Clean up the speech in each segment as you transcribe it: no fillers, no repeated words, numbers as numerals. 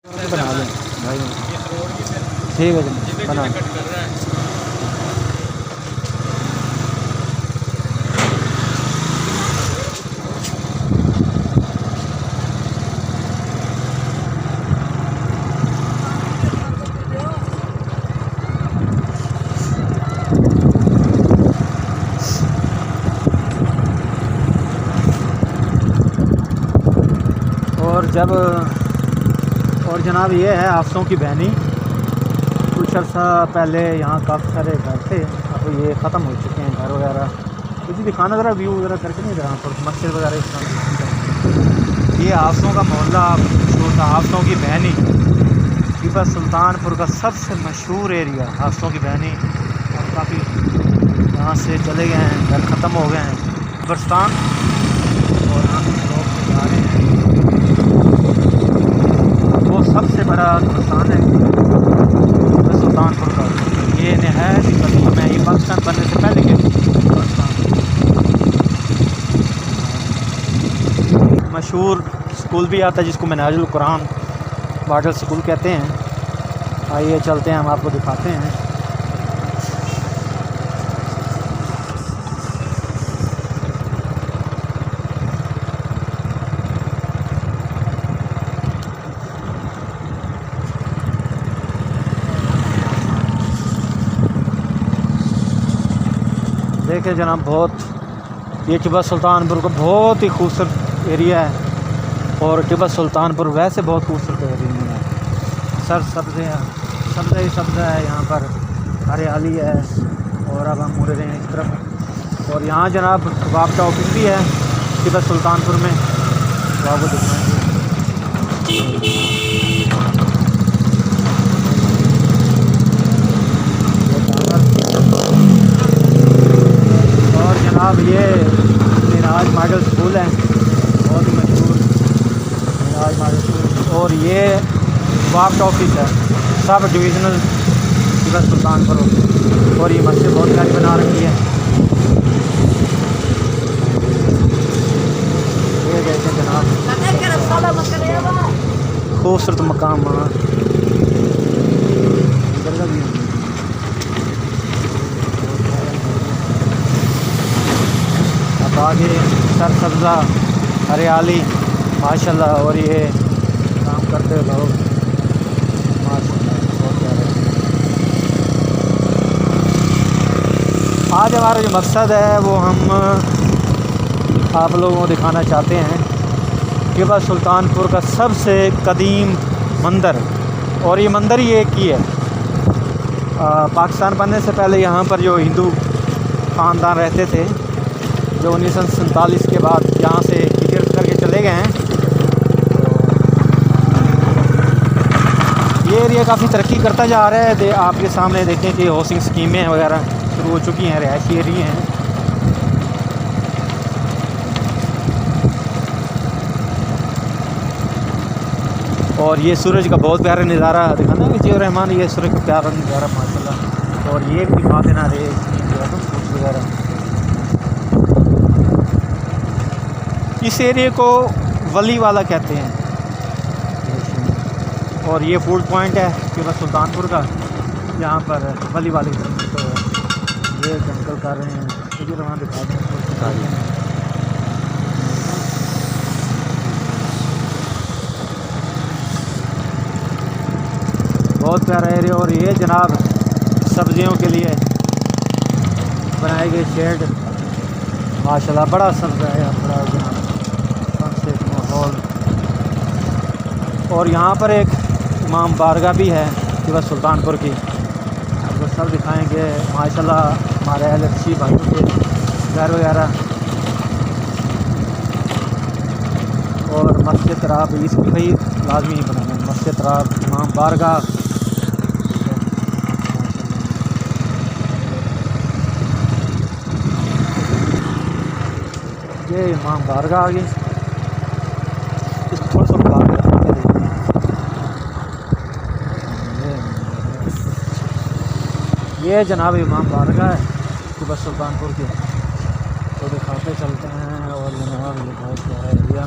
बना लें भाई, ठीक है जी बना। और जनाब ये है हाफसों की बहनी। कुछ अर्सा पहले यहाँ काफ़ी सारे घर थे, अब ये ख़त्म हो चुके हैं घर वगैरह। कुछ दिखाना ज़रा व्यू वगैरह करके नहीं रहा पर मस्जिद वगैरह इस तरह। ये हाफसों का मोहल्ला मशहूर था, हाफसों की बहनी। टीपा सुल्तानपुर का सबसे मशहूर एरिया हाफसों की बहनी। और काफ़ी यहाँ से चले गए हैं, घर ख़त्म हो गए हैं कब्रस्तान। और यहाँ कुछ लोग जा रहे हैं। वो सबसे बड़ा कब्रस्तान है सुल्तानपुर का। ये नहायत ही कदीम है, ये पाकिस्तान बनने से पहले के कब्रस्तान। मशहूर स्कूल भी आता है जिसको मनाजिल कुरान मॉडल स्कूल कहते हैं। आइए चलते हैं, हम आपको दिखाते हैं। देखे जनाब, बहुत ये टिपा सुल्तानपुर का बहुत ही खूबसूरत एरिया है। और टिपा सुल्तानपुर वैसे बहुत खूबसूरत एरिया है। सब्ज़ ही सब्ज़ है, यहाँ पर हरियाली है। और अब हम मुड़ रहे हैं इस तरफ। और यहाँ जनाब वापटा ऑफिस भी है टिपा सुल्तानपुर में, तो आपको दिखाएंगे। और जनाब ये मिराज मॉडल स्कूल है, बहुत ही मशहूर मिराज मॉडल स्कूल। और ये वाफ्ट ऑफिस है, सब डिविजनल टिपा सुल्तानपुर ऑफिस। और ये मस्जिद बहुत प्यारी बना रखी है। ये देखें जनाब, खूबसूरत मकाम वहाँ आगे सरसब्ज़ा हरियाली माशाल्लाह। और ये काम करते लोग माशाल्लाह बहुत प्यारे। आज हमारा जो मकसद है वो हम आप लोगों को दिखाना चाहते हैं टिपा सुल्तानपुर का सबसे कदीम मंदिर। और ये मंदिर ही एक ही है। पाकिस्तान बनने से पहले यहाँ पर जो हिंदू ख़ानदान रहते थे, जो 1947 के बाद यहाँ से हिजरत करके चले गए हैं। ये एरिया काफ़ी तरक्की करता जा रहा है। आपके सामने देखें कि हाउसिंग स्कीमें वगैरह शुरू हो चुकी हैं, रिहायशी एरिया हैं। और ये सूरज का बहुत प्यारा नज़ारा दिखाना है जियो रहमान। ये सूरज का प्यारा नज़ारा माशाल्लाह। और ये भी बात ना रहे वगैरह। इस एरिया को वली वाला कहते हैं। और ये फूड पॉइंट है टिपा सुल्तानपुर का, यहाँ पर वली वाले तो ये जंगल कर रहे हैं। मुझे वहाँ दिखा दें। बहुत प्यारा एरिया। और ये जनाब सब्जियों के लिए बनाए गए शेड माशाल्लाह, बड़ा सब्ज़ा है बड़ा जनाब माहौल। और यहाँ पर एक इमाम बारगाह भी है टिपा सुल्तानपुर की, आपको सब दिखाएंगे माशाल्लाह। हमारे अलक्षी भाइयों के घर वगैरह। और मस्जिद तराब इसकी भाई लाजमी बनाना है, मस्जिद तराब इमाम बारगाह। ये इमाम बारगाह आ गई। थोड़ा सा ये जनाब इमाम बारगाह है टिपा सुल्तानपुर के, तो दिखाते चलते हैं। और जनाब ये बहुत प्यारा एरिया,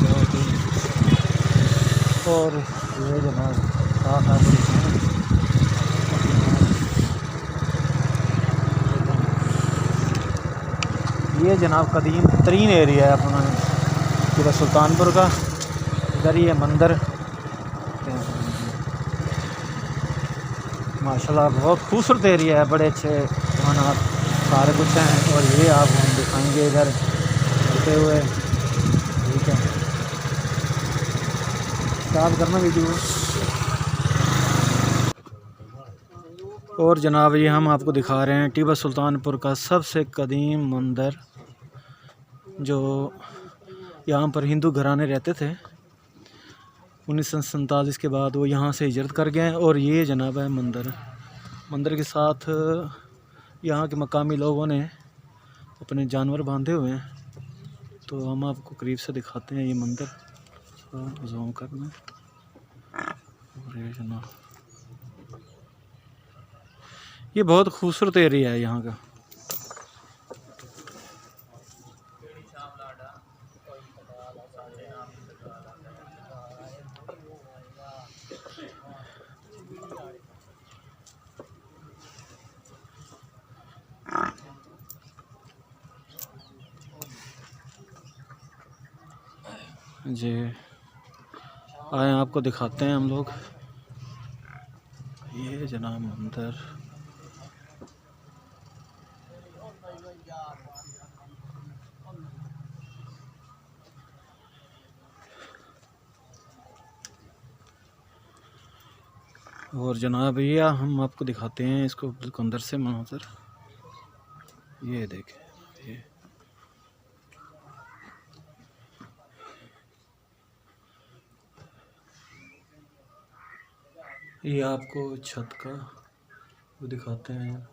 बहुत ही और ये जनाब साफ है ये जनाब कदीम तरीन एरिया है अपना पूरा सुल्तानपुर का। इधर ये मंदिर माशाल्लाह बहुत खूबसूरत एरिया है, बड़े अच्छे मकानात सारे कुछ हैं। और ये आप हम दिखाएंगे इधर चलते हुए। ठीक है, स्टार्ट करना वीडियो। और जनाब ये हम आपको दिखा रहे हैं टीपू सुल्तानपुर का सबसे कदीम मंदिर, जो यहाँ पर हिंदू घराने रहते थे। 1947 के बाद वो यहाँ से हिजरत कर गए। और ये जनाब है मंदिर, मंदिर के साथ यहाँ के मकामी लोगों ने अपने जानवर बांधे हुए हैं। तो हम आपको करीब से दिखाते हैं ये मंदिर, जूम करना। और ये जनाब ये बहुत खूबसूरत एरिया है यहाँ का। जी आए आपको दिखाते हैं हम लोग ये जनाब मंदिर। और जनाब भैया हम आपको दिखाते हैं इसको बिल्कुल अंदर से मंजर। ये देखें, ये आपको छत का वो दिखाते हैं।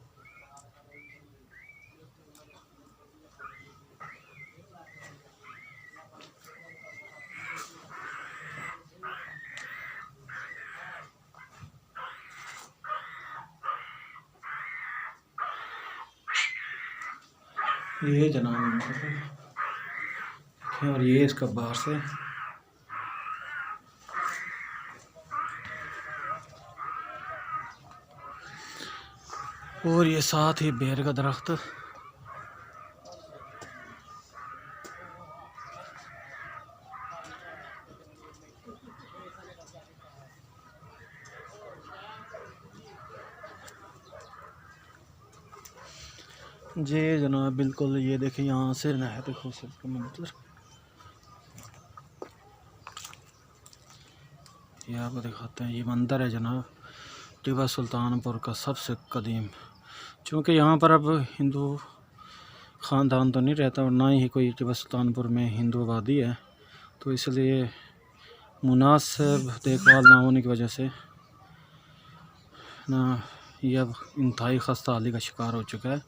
ये जनाब और ये इसका बाहर से और ये साथ ही बेर का दरख्त। जी जनाब बिल्कुल, ये देखिए यहाँ से नहायत खूबसूरत मंजर। ये आपको दिखाते हैं, ये मंदिर है जनाब टीपू सुल्तानपुर का सबसे कदीम। चूँकि यहाँ पर अब हिंदू ख़ानदान तो नहीं रहता और ना ही कोई टीपू सुल्तानपुर में हिंदू आबादी है, तो इसलिए मुनासिब देखभाल ना होने की वजह से ना ये अब इंतहाई खस्ता हाली का शिकार हो चुका है।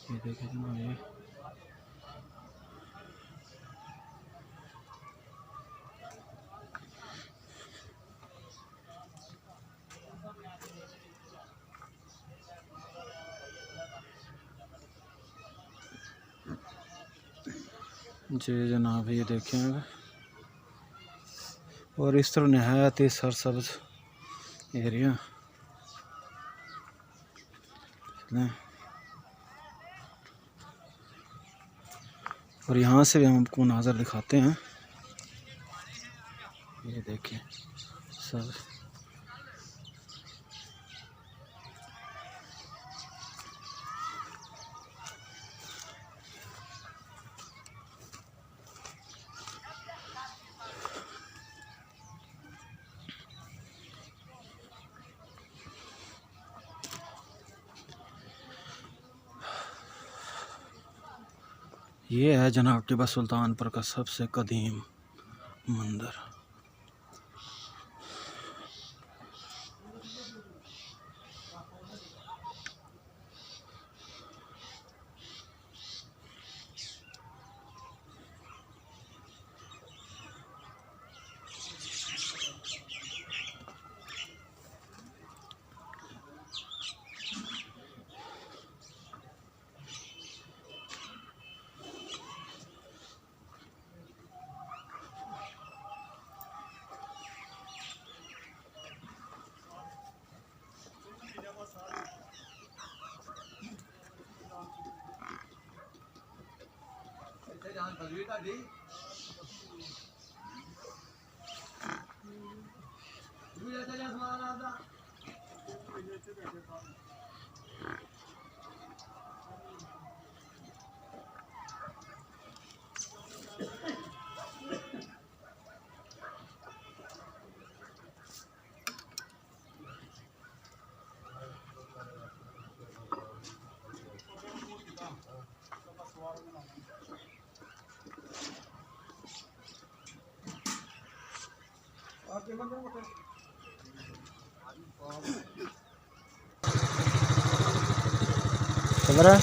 ये देखिए जनाब ये जी जनाब ये देखें। और इस तरह नहायत ही सरसब्ज एरिया। और यहाँ से भी हम आपको नज़र दिखाते हैं। ये देखिए सब ये है जनाब टीपू सुल्तानपुर का सबसे कदीम मंदिर। खबर है।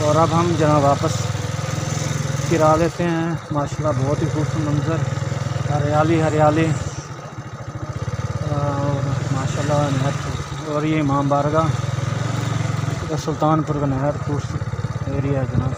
और अब हम जनाब वापस फिरा लेते हैं। माशाल्लाह बहुत ही खूबसूरत मंजर, हरियाली हरियाली और माशाल्लाह नहर। और ये इमाम बारगाह सुल्तानपुर का नहर खूबसूरत एरिया है जनाब।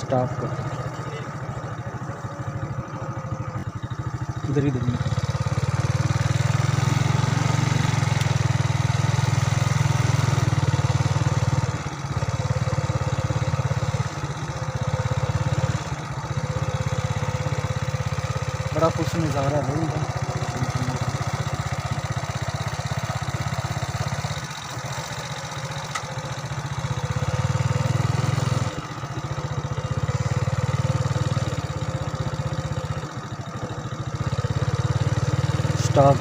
स्टाफ को इधर ही देखिए। बड़ा खूबसूरत नज़ारा है भाई। स्टॉप